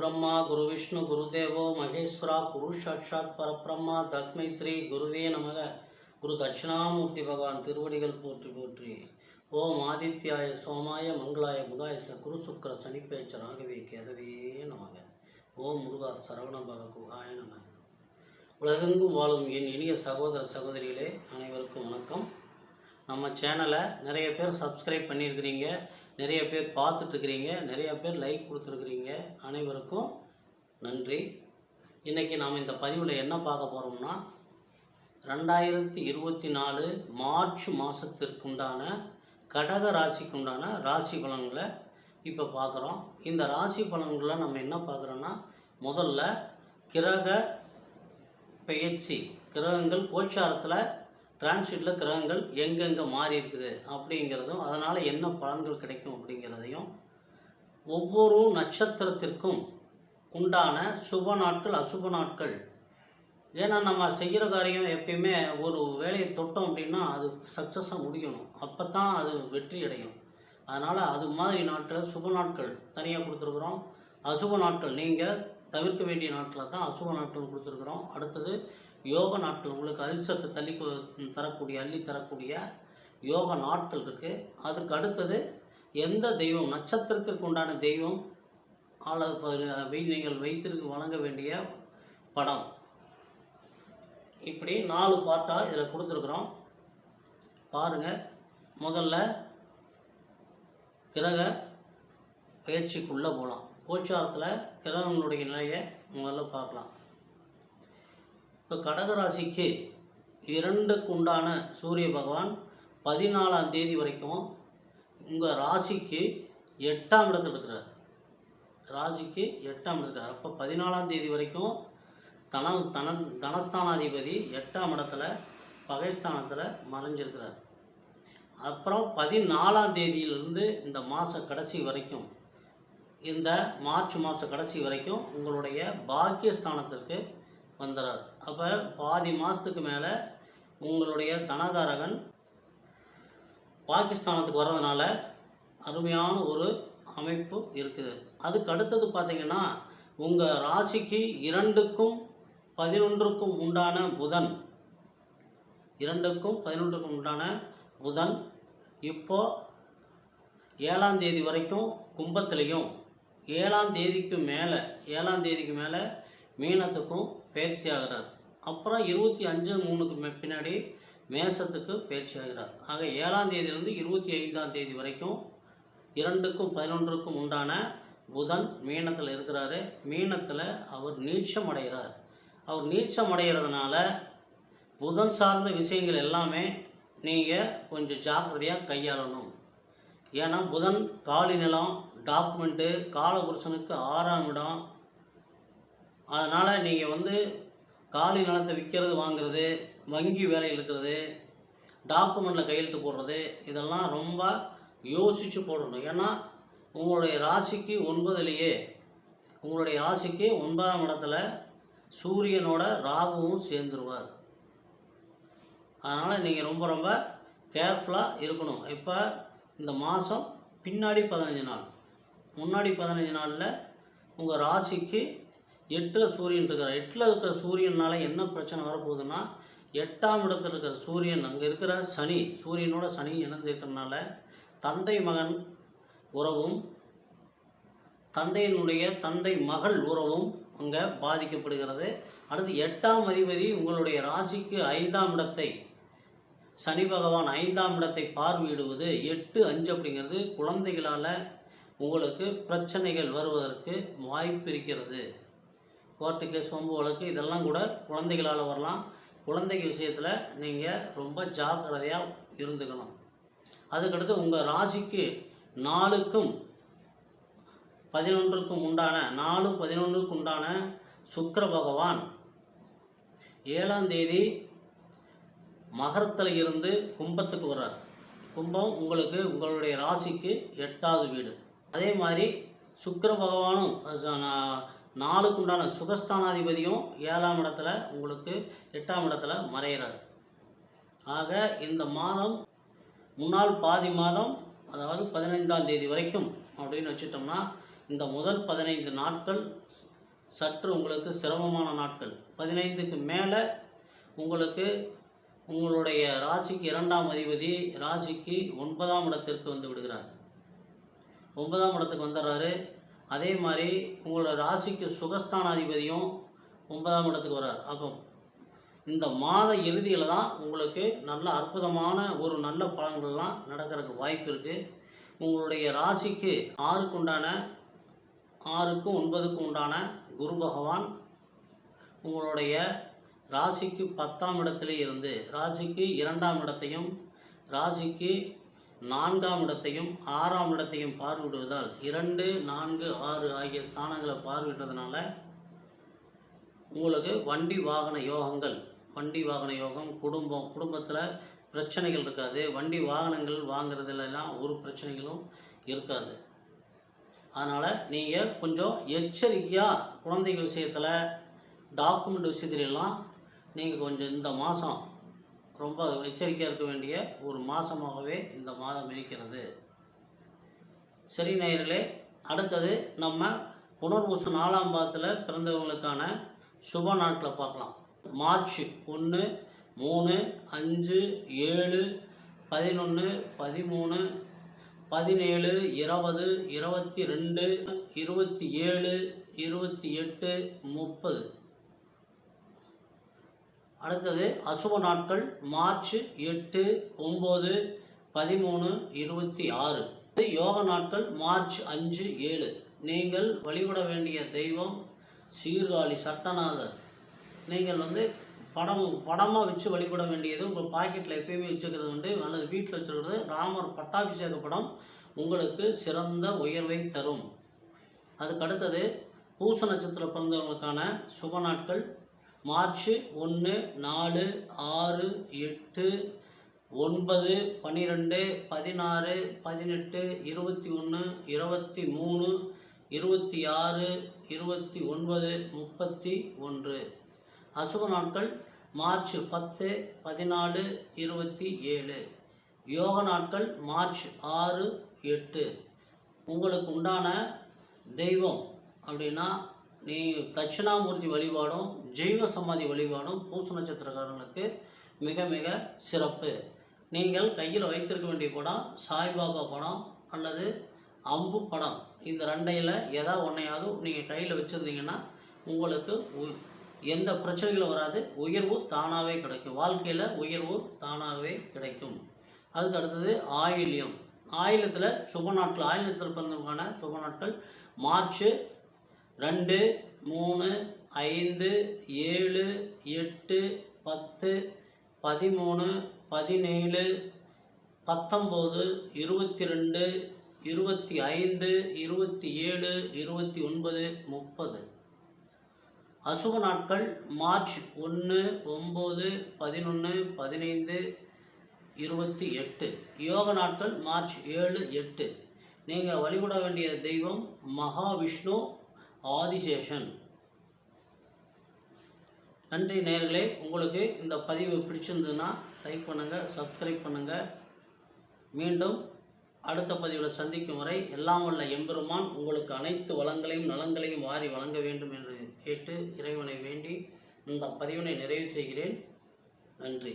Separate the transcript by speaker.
Speaker 1: ब्रह्मा गुरु विष्णु गुरुदेवो महेश्वरा गुरु साक्षात् परब्रह्मा तस्मै श्री गुरुवे नमः। गुरु दक्षिणामूर्ति भगवान तिरुवडिगल पोற்றி போற்றி। ஓம் ஆதித்யாய சோமாய மங்களாய புதாய குரு சுக்கிர சனிப்பேச்ச ராகவே கேதவே நமக। ஓம் முருகா சரவண பவ குகாய நமக। உலகெங்கும் வாழும் என் இனிய சகோதர சகோதரிகளே அனைவருக்கும் வணக்கம்। நம்ம சேனலை நிறைய பேர் சப்ஸ்கிரைப் பண்ணியிருக்கிறீங்க, நிறைய பேர் பார்த்துட்ருக்கிறீங்க, நிறைய பேர் லைக் கொடுத்துருக்குறீங்க, அனைவருக்கும் நன்றி। இன்றைக்கி நாம் இந்த பதிவில் என்ன பார்க்க போகிறோம்னா 2024 மார்ச் மாதத்திற்குண்டான கடக ராசிக்குண்டான ராசி பலன்களை இப்போ பார்க்குறோம்। இந்த ராசி பலன்களை நம்ம என்ன பார்க்குறோன்னா, முதல்ல கிரக பெயர்ச்சி, கிரகங்கள் கோச்சாரத்தில் டிரான்சிட்டில் கிரகங்கள் எங்கெங்கே மாறி இருக்குது அப்படிங்கிறதும், அதனால் என்ன பலன்கள் கிடைக்கும் அப்படிங்கிறதையும், ஒவ்வொரு நட்சத்திரத்திற்கும் உண்டான சுப நாட்கள் அசுப நாட்கள், ஏன்னா நம்ம செய்கிற காரியம் எப்பயுமே ஒரு வேலையை தொட்டோம் அப்படின்னா அது சக்ஸஸாக முடியணும், அப்போ தான் அது வெற்றி அடையும்। அதனால் அது மாதிரி நாட்கள் சுப நாட்கள் தனியாக கொடுத்துருக்குறோம், அசுப நாட்கள் நீங்கள் தவிர்க்க வேண்டிய நாட்களை தான் அசுப நாட்கள் கொடுத்துருக்குறோம்। அடுத்தது யோக நாட்கள், உங்களுக்கு அதிர்ஷ்டத்தை அள்ளி தரக்கூடிய யோக நாட்கள் இருக்குது। அதுக்கு அடுத்தது எந்த தெய்வம், நட்சத்திரத்திற்கு உண்டான தெய்வம் நீங்கள் வைத்திருக்கு வழங்க வேண்டிய படம், இப்படி 4 பார்ட்டாக இதில் கொடுத்துருக்குறோம் பாருங்கள்। முதல்ல கிரக பயிற்சிக்குள்ளே போகலாம்। கோச்சாரத்தில் கிரகங்களுடைய நிலையை முதல்ல பார்க்கலாம்। இப்போ கடகராசிக்கு 2க்கு உண்டான சூரிய பகவான் 14ஆம் தேதி வரைக்கும் உங்கள் ராசிக்கு 8ஆம் இடத்துல இருக்கிறார், ராசிக்கு 8ஆம் இடத்துல। அப்போ 14ஆம் தேதி வரைக்கும் தனஸ்தானாதிபதி 8ஆம் இடத்துல பகைஸ்தானத்தில் மறைஞ்சிருக்கிறார்। அப்புறம் 14ஆம் தேதியிலிருந்து இந்த மாத கடைசி வரைக்கும், இந்த மார்ச் மாத கடைசி வரைக்கும் உங்களுடைய பாக்கியஸ்தானத்திற்கு வந்துடுறார்। அப்போ பாதி மாதத்துக்கு மேலே உங்களுடைய தனதாரகன் பாகிஸ்தானத்துக்கு வர்றதுனால அருமையான ஒரு அமைப்பு இருக்குது। அதுக்கு அடுத்தது பார்த்திங்கன்னா, உங்கள் ராசிக்கு 2க்கும் 11க்கும் உண்டான புதன், 2க்கும் 11க்கும் உண்டான புதன் இப்போது 7ஆம் தேதி வரைக்கும் கும்பத்திலையும், 7ஆம் தேதிக்கு மேலே மீனத்துக்கும் பயிற்சி ஆகிறார்। அப்புறம் 25/3க்கு பின்னாடி மேசத்துக்கு பயிற்சி ஆகிறார்। ஆக 7ஆம் தேதியிலிருந்து 25ஆம் தேதி வரைக்கும் 2க்கும் 11க்கும் உண்டான புதன் மீனத்தில் இருக்கிறாரு। மீனத்தில் அவர் நீச்சம் அடைகிறார்। அவர் நீச்சம் அடைகிறதுனால புதன் சார்ந்த விஷயங்கள் எல்லாமே நீங்கள் கொஞ்சம் ஜாக்கிரதையாக கையாளணும்। ஏன்னா புதன் காலி நிலம், டாக்குமெண்ட்டு, காலபுருஷனுக்கு 6ஆம் இடம், அதனால் நீங்கள் காலி நிலத்தை விற்கிறது வாங்கிறது, வங்கி வேலையில் இருக்கிறது, டாக்குமெண்ட்டில் கையெழுத்து போடுறது, இதெல்லாம் ரொம்ப யோசித்து போடணும்। ஏன்னா உங்களுடைய ராசிக்கு 9ஆம் இடத்துல சூரியனோட ராகுவும் சேர்ந்துருவார்। அதனால் நீங்கள் ரொம்ப ரொம்ப கேர்ஃபுல்லாக இருக்கணும்। இப்போ இந்த மாதம் பின்னாடி 15 நாள், முன்னாடி 15 நாளில் உங்கள் ராசிக்கு 8ல் சூரியன் இருக்கிறார்। 8ல் இருக்கிற சூரியனால் என்ன பிரச்சனை வரப்போகுதுன்னா, 8ஆம் இடத்துல இருக்கிற சூரியன், அங்கே இருக்கிற சனி, சூரியனோட சனி இணைந்து இருக்கிறதுனால தந்தை மகன் உறவும் தந்தை மகள் உறவும் அங்கே பாதிக்கப்படுகிறது। அடுத்து 8ஆம் அதிபதி உங்களுடைய ராசிக்கு 5ஆம் இடத்தை, சனி பகவான் 5ஆம் இடத்தை பார்வையிடுவது 8/5 அப்படிங்கிறது குழந்தைகளால் உங்களுக்கு பிரச்சனைகள் வருவதற்கு வாய்ப்பு இருக்கிறது। கோர்ட்டு கேஸ், வம்பு வழக்கு இதெல்லாம் கூட குழந்தைகளால் வரலாம்। குழந்தைங்க விஷயத்தில் நீங்கள் ரொம்ப ஜாக்கிரதையாக இருந்துக்கணும்। அதுக்கடுத்து உங்கள் ராசிக்கு 4க்கும் 11க்கும் உண்டான 4-11க்கு உண்டான சுக்கிர பகவான் 7ஆம் தேதி மகரத்தில் இருந்து கும்பத்துக்கு வர்றார்। கும்பம் உங்களுடைய ராசிக்கு 8வது வீடு। அதே மாதிரி சுக்கிர பகவானும் 4க்கு உண்டான சுகஸ்தானாதிபதியும் 7ஆம் இடத்துல உங்களுக்கு 8ஆம் இடத்துல மறைகிறார்। ஆக இந்த மாதம் முன்னாள் பாதி மாதம், அதாவது 15ஆம் தேதி வரைக்கும் அப்படின்னு வச்சுட்டோம்னா, இந்த முதல் 15 நாட்கள் சற்று உங்களுக்கு சிரமமான நாட்கள். 15க்கு மேலே உங்களுக்கு உங்களுடைய ராசிக்கு 2ஆம் அதிபதி ராசிக்கு 9ஆம் இடத்திற்கு வந்து விடுகிறார். 9ஆம் இடத்துக்கு வந்துடுறாரு. அதே மாதிரி உங்களோட ராசிக்கு சுகஸ்தானாதிபதியும் 9ஆம் இடத்துக்கு வர்றார். அப்போ இந்த மாத இறுதியில் தான் உங்களுக்கு நல்ல அற்புதமான ஒரு நல்ல பலன்கள்லாம் நடக்கிறதுக்கு வாய்ப்பு இருக்குது. உங்களுடைய ராசிக்கு 6க்கு உண்டான 6க்கும் 9க்கும் உண்டான குரு பகவான் உங்களுடைய ராசிக்கு 10ஆம் இடத்திலே இருந்து ராசிக்கு 2ஆம் இடத்தையும் ராசிக்கு 4ஆம் இடத்தையும் 6ஆம் இடத்தையும் பார்வையிடுவதால் 2, 4, 6 ஆகிய ஸ்தானங்களை பார்வையிட்டதுனால உங்களுக்கு வண்டி வாகன யோகம், குடும்பத்தில் பிரச்சனைகள் இருக்காது. வண்டி வாகனங்கள் வாங்குறதுலாம் ஒரு பிரச்சனைகளும் இருக்காது. அதனால் நீங்கள் கொஞ்சம் எச்சரிக்கையாக குழந்தைகள் விஷயத்தில், டாக்குமெண்ட் விஷயத்துலாம் நீங்கள் கொஞ்சம் இந்த மாதம் ரொம்ப எச்சரிக்கையாக இருக்க வேண்டிய ஒரு மாதமாகவே இந்த மாதம் இருக்கிறது. சரி நேயர்களே, அடுத்தது நம்ம புனர்பூச 4ஆம் பாதத்தில் பிறந்தவங்களுக்கான சுப நாட்களை பார்க்கலாம். மார்ச் 1, 3, 5, 7, 11, 13, 17, 20, 22, 27, 28, 30. அடுத்தது அசுப நாட்கள் மார்ச் 8, 9, 13, 26. யோக நாட்கள் மார்ச் 5, 7. நீங்கள் வழிபட வேண்டிய தெய்வம் சீர்காழி சட்டநாதர். நீங்கள் படமாக வச்சு வழிபட வேண்டியது உங்கள் பாக்கெட்டில் எப்பயுமே வச்சுக்கிறது உண்டு, அல்லது வீட்டில் வச்சுருக்கிறது ராமர் பட்டாபிஷேக படம் உங்களுக்கு சிறந்த உயர்வை தரும். அதுக்கு அடுத்தது பூச நட்சத்திரம் பிறந்தவங்களுக்கான சுப நாட்கள் மார்ச் 1, 4, 6, 8, 9, 12, 16, 18, 21, 23, 26, 29, 31. அசுப நாட்கள் மார்ச் 10, 14, 27. யோக நாட்கள் மார்ச் 6, 8. உங்களுக்கு உண்டான தெய்வம் அப்படின்னா தட்சிணாமூர்த்தி வழிபாடும் ஜெய்வ சமாதி வழிபாடும் பூச நட்சத்திரக்காரங்களுக்கு மிக மிக சிறப்பு. நீங்கள் கையில் வைத்திருக்க வேண்டிய படம் சாய்பாபா படம் அல்லது அம்பு படம். இந்த ரெண்டையில் ஏதாவது ஒன்றையாவது நீங்கள் கையில் வச்சுருந்தீங்கன்னா உங்களுக்கு எந்த பிரச்சனைகளும் வராது. உயர்வு தானாகவே கிடைக்கும். வாழ்க்கையில் உயர்வு தானாகவே கிடைக்கும். அதுக்கு அடுத்தது ஆயில்யத்தில் சுப நாட்கள், ஆயில் நட்சத்திரம் பிறந்தவங்களுக்கான சுப நாட்கள் மார்ச் 2, 3, 5, 7, 8, 10, 13, 17, 19, 22, 25, 27, 29, 30. அசுப நாட்கள் மார்ச் 1, 9, 11, 15, 28. யோக நாட்கள் மார்ச் 7, 8. நீங்கள் வழிபட வேண்டிய தெய்வம் மகாவிஷ்ணு ஆதிசேஷன். நன்றி நேயர்களே. உங்களுக்கு இந்த பதிவு பிடிச்சிருந்ததுன்னா லைக் பண்ணுங்கள், சப்ஸ்கிரைப் பண்ணுங்கள். மீண்டும் அடுத்த பதிவில் சந்திக்கும் வரை எல்லாம் வல்ல எம்பெருமான் உங்களுக்கு அனைத்து வளங்களையும் நலங்களையும் வாரி வழங்க வேண்டும் என்று கேட்டு இறைவனை வேண்டி இந்த பதிவினை நிறைவு செய்கிறேன். நன்றி.